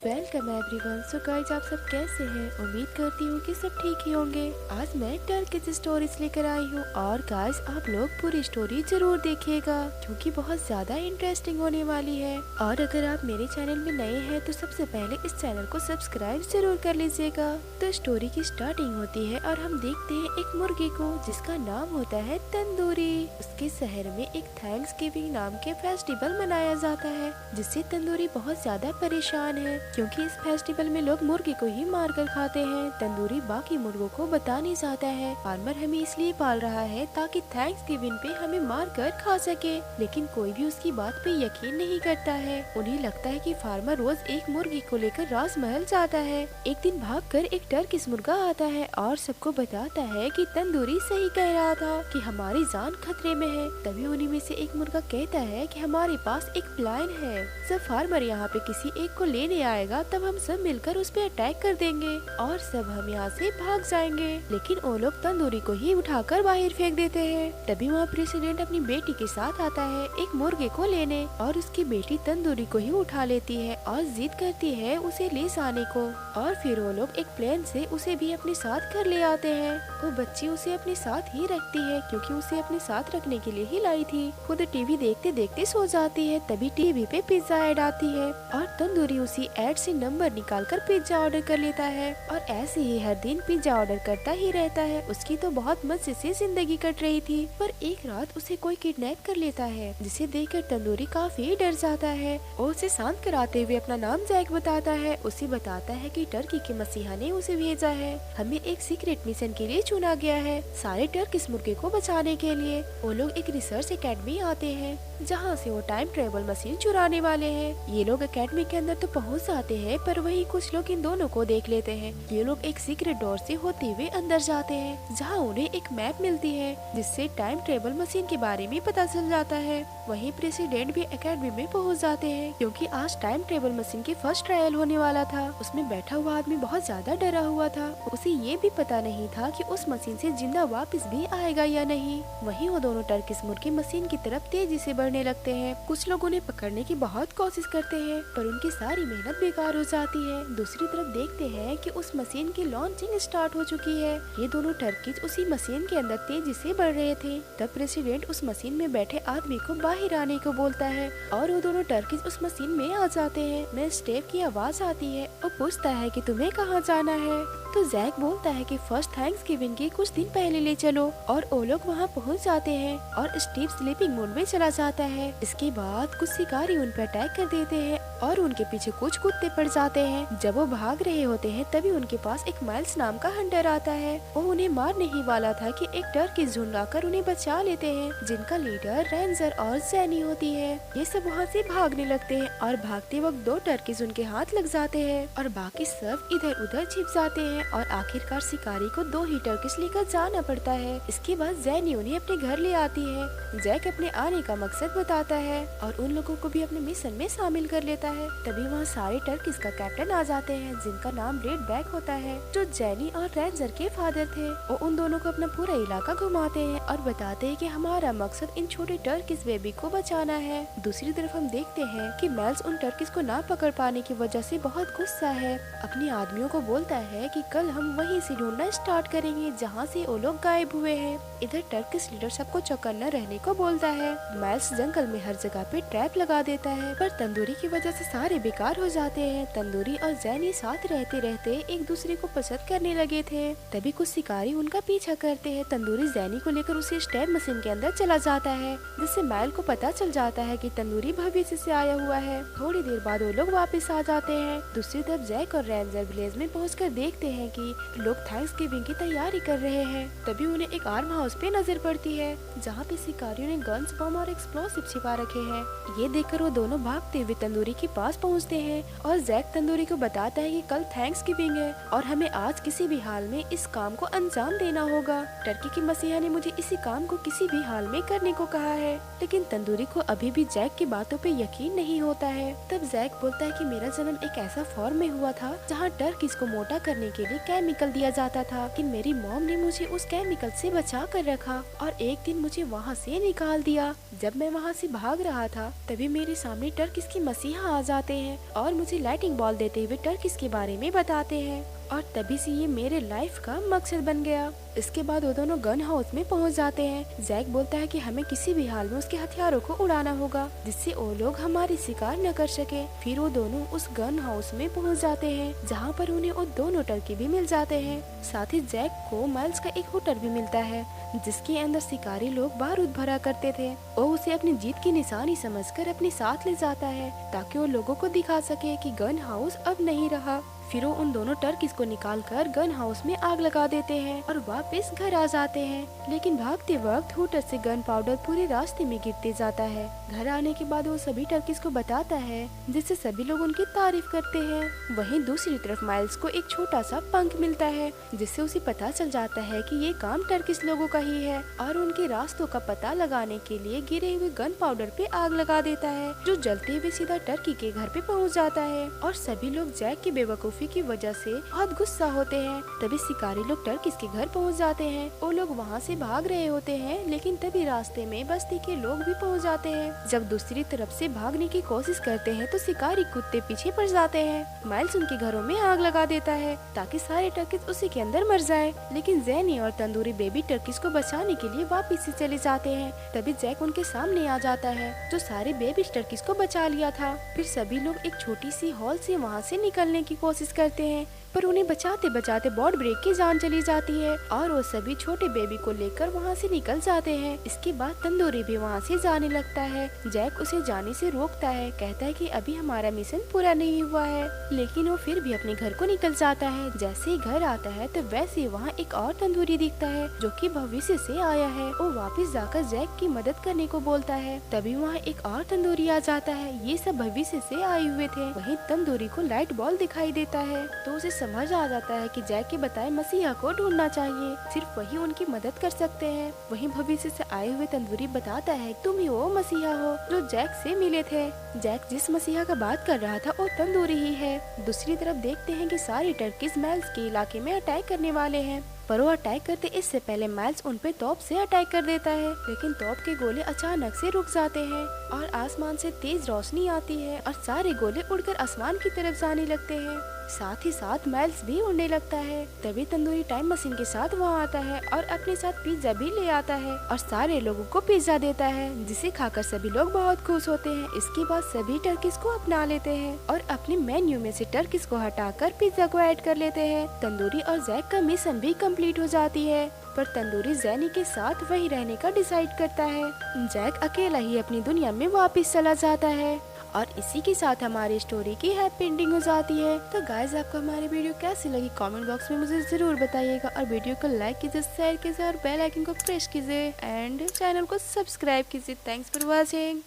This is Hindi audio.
Welcome everyone. सो गाइस, आप सब कैसे हैं? उम्मीद करती हूँ कि सब ठीक ही होंगे। आज मैं टर्किश स्टोरीज लेकर आई हूँ और गाइस आप लोग पूरी स्टोरी जरूर देखिएगा क्योंकि बहुत ज्यादा इंटरेस्टिंग होने वाली है। और अगर आप मेरे चैनल में नए हैं तो सबसे पहले इस चैनल को सब्सक्राइब जरूर कर लीजिएगा। तो स्टोरी की स्टार्टिंग होती है और हम देखते हैं एक मुर्गी को जिसका नाम होता है तंदूरी। उसके शहर में एक थैंक्स गिविंग नाम के फेस्टिवल मनाया जाता है जिससे तंदूरी बहुत ज्यादा परेशान है क्योंकि इस फेस्टिवल में लोग मुर्गे को ही मार कर खाते हैं। तंदूरी बाकी मुर्गों को बता नहीं चाहता है फार्मर हमें इसलिए पाल रहा है ताकि थैंक्स गिविंग पे हमें मार कर खा सके, लेकिन कोई भी उसकी बात पे यकीन नहीं करता है। उन्हें लगता है कि फार्मर रोज एक मुर्गी को लेकर राजमहल जाता है। एक दिन भागकर एक टर्किश मुर्गा आता है और सबको बताता है कि तंदूरी सही कह रहा था कि हमारी जान खतरे में है। तभी उन्हीं में से एक मुर्गा कहता है कि हमारे पास एक प्लान है, जब फार्मर यहाँ पे किसी एक को लेने आएगा तब हम सब मिलकर उस पे अटैक कर देंगे और सब हम यहाँ से भाग जाएंगे। लेकिन वो लोग तंदूरी को ही उठाकर बाहर फेंक देते हैं। तभी वहाँ प्रेसिडेंट अपनी बेटी के साथ आता है एक मुर्गे को लेने और उसकी बेटी तंदूरी को ही उठा लेती है और जिद करती है उसे ले आने को। और फिर वो लोग एक प्लेन से उसे भी अपने साथ घर ले आते हैं। वो बच्ची उसे अपने साथ ही रखती है क्योंकि उसे अपने साथ रखने के लिए ही लाई थी। खुद टीवी देखते देखते सो जाती है। तभी टीवी पे पिज्जा ऐड आती है और तंदूरी उसी ऐड से नंबर निकालकर पिज्जा ऑर्डर कर लेता है और ऐसे ही हर दिन पिज्जा ऑर्डर करता ही रहता है। उसकी तो बहुत मजे से जिंदगी कट रही थी, पर एक रात उसे कोई किडनैप कर लेता है जिसे देखकर तंदूरी काफी डर जाता है। और उसे शांत कराते हुए अपना नाम जैक बताता है। उसे बताता है कि टर्की के मसीहा ने उसे भेजा है, हमें एक सीक्रेट मिशन के लिए चुना गया है सारे टर्किश मुर्गे को बचाने के लिए। वो लोग एक रिसर्च एकेडमी आते हैं जहाँ से वो टाइम ट्रेवल मशीन चुराने वाले हैं। ये लोग एकेडमी के अंदर तो पहुँच जाते हैं पर वही कुछ लोग इन दोनों को देख लेते हैं। ये लोग एक सीक्रेट डोर से होते हुए अंदर जाते हैं जहाँ उन्हें एक मैप मिलती है जिससे टाइम ट्रेवल मशीन के बारे में पता चल जाता है। वहीं प्रेसिडेंट भी एकेडमी में पहुँच जाते हैं क्योंकि आज टाइम ट्रेवल मशीन के फर्स्ट ट्रायल होने वाला था। उसमें बैठा हुआ आदमी बहुत ज्यादा डरा हुआ था। उसे ये भी पता नहीं था कि उस मशीन से जिंदा वापस भी आएगा या नहीं। वहीं वो दोनों टर्किश मुर्गे मशीन की तरफ तेजी से बढ़ने लगते हैं। कुछ लोग उन्हें पकड़ने की बहुत कोशिश करते हैं पर उनकी सारी मेहनत बेकार हो जाती है। दूसरी तरफ देखते हैं कि उस मशीन की लॉन्चिंग स्टार्ट हो चुकी है। ये दोनों टर्किश उसी मशीन के अंदर तेजी से बढ़ रहे थे। तब प्रेसिडेंट उस मशीन में बैठे आदमी को बाहर आने को बोलता है और वो दोनों टर्किश उस मशीन में आ जाते हैं। में स्टेप की आवाज आती है और पूछता है कि तुम्हें कहाँ जाना है। तो जैक बोलता है कि फर्स्ट थैंक्स गिविंग के कुछ दिन पहले ले चलो और वो लोग वहाँ पहुँच जाते हैं और स्टीव स्लीपिंग मोड में चला जाता है। इसके बाद कुछ शिकारी उन पर अटैक कर देते हैं और उनके पीछे कुछ कुत्ते पड़ जाते हैं। जब वो भाग रहे होते हैं तभी उनके पास एक माइल्स नाम का हंटर आता है। वो उन्हें मारने ही वाला था कि एक टर्किश झुंड आकर उन्हें बचा लेते हैं जिनका लीडर रेंजर और जैनी होती है। ये सब वहाँ से भागने लगते हैं और भागते वक्त दो टर्किश उनके हाथ लग जाते हैं और बाकी सब इधर उधर छिप जाते हैं और आखिरकार शिकारी को दो ही टर्किश लेकर जाना पड़ता है। इसके बाद जैनी उन्हें अपने घर ले आती है। जैक अपने आने का मकसद बताता है और उन लोगों को भी अपने मिशन में शामिल कर लेता है। तभी वहाँ सारे टर्किश का कैप्टन आ जाते हैं जिनका नाम रेड बैक होता है जो जैनी और रेंजर के फादर थे। वो उन दोनों को अपना पूरा इलाका घुमाते हैं और बताते हैं कि हमारा मकसद इन छोटे टर्किश बेबी को बचाना है। दूसरी तरफ हम देखते हैं कि मेल्स उन टर्किश को ना पकड़ पाने की वजह से बहुत गुस्सा है। अपने आदमियों को बोलता है कि कल हम वहीं से ढूंढना स्टार्ट करेंगे जहाँ से वो लोग गायब हुए हैं। इधर टर्किश लीडर सबको चौकन्ना रहने को बोलता है। मेल्स जंगल में हर जगह पे ट्रैप लगा देता है पर तंदूरी की वजह से सारे बेकार हो जाते हैं। तंदूरी और जैनी साथ रहते रहते एक दूसरे को पसंद करने लगे थे। तभी कुछ शिकारी उनका पीछा करते हैं। तंदूरी जैनी को लेकर उसे स्टैब मशीन के अंदर चला जाता है जिससे मैल को पता चल जाता है कि तंदूरी भविष्य से आया हुआ है। थोड़ी देर बाद वो लोग वापस आ जाते हैं। दूसरी तरफ जैक और रेंजर विलेज में पहुंचकर देखते हैं कि लोग थैंक्स गिविंग की तैयारी कर रहे हैं। तभी उन्हें एक आर्म हाउस पे नजर पड़ती है जहाँ पे शिकारियों ने गन्स, बम और एक्सप्लोसिव छिपा रखे हैं। ये देखकर वो दोनों भागते हुए तंदूरी के पास पहुँचते हैं और जैक तंदूरी को बताता है कि कल थैंक्स गिविंग है और हमें आज किसी भी हाल में इस काम को अंजाम देना होगा। टर्की के मसीहा ने मुझे इसी काम को किसी भी हाल में करने को कहा है। लेकिन तंदूरी को अभी भी जैक की बातों पे यकीन नहीं होता है। तब जैक बोलता है कि मेरा जन्म एक ऐसा फॉर्म में हुआ था जहाँ टर्किश को मोटा करने के लिए केमिकल दिया जाता था कि मेरी मॉम ने मुझे उस केमिकल से बचा कर रखा और एक दिन मुझे वहाँ से निकाल दिया। जब मैं वहाँ से भाग रहा था तभी मेरे सामने टर्किश की मसीहा आ जाते हैं और मुझे लाइटिंग बॉल देते हुए टर्किश के बारे में बताते हैं और तभी से ये मेरे लाइफ का मकसद बन गया। इसके बाद वो दोनों गन हाउस में पहुंच जाते हैं। जैक बोलता है कि हमें किसी भी हाल में उसके हथियारों को उड़ाना होगा जिससे वो लोग हमारी शिकार न कर सके। फिर वो दोनों उस गन हाउस में पहुंच जाते हैं जहां पर उन्हें वो दोनों टर्की भी मिल जाते हैं। साथ ही जैक को माइल्स का एक हुटर भी मिलता है जिसके अंदर शिकारी लोग बारूद भरा करते थे। वो उसे अपनी जीत की निशानी समझकर अपने साथ ले जाता है ताकि वो लोगों को दिखा सके कि गन हाउस अब नहीं रहा। फिर वो उन दोनों टर्किस को निकालकर गन हाउस में आग लगा देते हैं और वापस घर आ जाते हैं। लेकिन भागते वक्त हुटर से गन पाउडर पूरे रास्ते में गिरते जाता है। घर आने के बाद वो सभी टर्किस को बताता है जिससे सभी लोग उनकी तारीफ करते हैं। वहीं दूसरी तरफ माइल्स को एक छोटा सा पंख मिलता है जिससे उसे पता चल जाता है कि ये काम टर्किस लोगों का ही है और उनके रास्तों का पता लगाने के लिए गिरे हुए गन पाउडर पे आग लगा देता है जो जलते हुए सीधा टर्की के घर पे पहुंच जाता है। और सभी लोग जैक की बेवकूफी की वजह से बहुत गुस्सा होते हैं। तभी शिकारी लोग टर्किस के घर पहुंच जाते हैं। वो लोग वहां से भाग रहे होते हैं लेकिन तभी रास्ते में बस्ती के लोग भी पहुंच जाते हैं। जब दूसरी तरफ से भागने की कोशिश करते हैं तो शिकारी कुत्ते पीछे पड़ जाते हैं। माइल्स उनके घरों में आग लगा देता है ताकि सारे टर्किस उसी के अंदर मर जाए। लेकिन जैनी और तंदूरी बेबी टर्किस को बचाने के लिए वापिस से चले जाते हैं। तभी जैक उनके सामने आ जाता है जो सारे बेबी टर्किस को बचा लिया था। फिर सभी लोग एक छोटी सी हॉल से वहाँ से निकलने की कोशिश करते हैं पर उन्हें बचाते बचाते बॉड ब्रेक की जान चली जाती है और वो सभी छोटे बेबी को लेकर वहाँ से निकल जाते हैं। इसके बाद तंदूरी भी वहाँ से जाने लगता है। जैक उसे जाने से रोकता है, कहता है कि अभी हमारा मिशन पूरा नहीं हुआ है, लेकिन वो फिर भी अपने घर को निकल जाता है। जैसे ही घर आता है तो वैसे ही वहाँ एक और तंदूरी दिखता है जो कि भविष्य से आया है। वो वापस जाकर जैक की मदद करने को बोलता है। तभी वहाँ एक और तंदूरी आ जाता है। ये सब भविष्य से आए हुए थे। वहीं तंदूरी को लाइट बॉल दिखाई देता है तो उसे समझ आ जाता है कि जैक के बताए मसीहा को ढूंढना चाहिए, सिर्फ वही उनकी मदद कर सकते हैं। वहीं भविष्य से आए हुए तंदूरी बताता है तुम ही वो मसीहा हो जो जैक से मिले थे। जैक जिस मसीहा का बात कर रहा था वो तंदूरी ही है। दूसरी तरफ देखते हैं कि सारे टर्किस माइल्स के इलाके में अटैक करने वाले हैं पर वो अटैक करते इससे पहले माइल्स उन पे तोप से अटैक कर देता है। लेकिन तोप के गोले अचानक से रुक जाते हैं और आसमान से तेज रोशनी आती है और सारे गोले उड़कर आसमान की तरफ जाने लगते हैं। साथ ही साथ माइल्स भी उड़ने लगता है। तभी तंदूरी टाइम मशीन के साथ वहाँ आता है और अपने साथ पिज्जा भी ले आता है और सारे लोगों को पिज्जा देता है जिसे खाकर सभी लोग बहुत खुश होते हैं। इसके बाद सभी टर्किस को अपना लेते हैं और अपने मेन्यू में से टर्किस को हटाकर पिज्जा को ऐड कर लेते हैं। तंदूरी और जैक का मिशन भी कंप्लीट हो जाती है पर तंदूरी जैनी के साथ वही रहने का डिसाइड करता है। जैक अकेला ही अपनी दुनिया में वापस चला जाता है और इसी के साथ हमारी स्टोरी की हैप्पी एंडिंग हो जाती है। तो गाइस आपको हमारी वीडियो कैसी लगी कमेंट बॉक्स में मुझे जरूर बताइएगा और वीडियो को लाइक कीजिए, शेयर कीजिए और बेल आइकन को प्रेस कीजिए एंड चैनल को सब्सक्राइब कीजिए। Thanks for watching.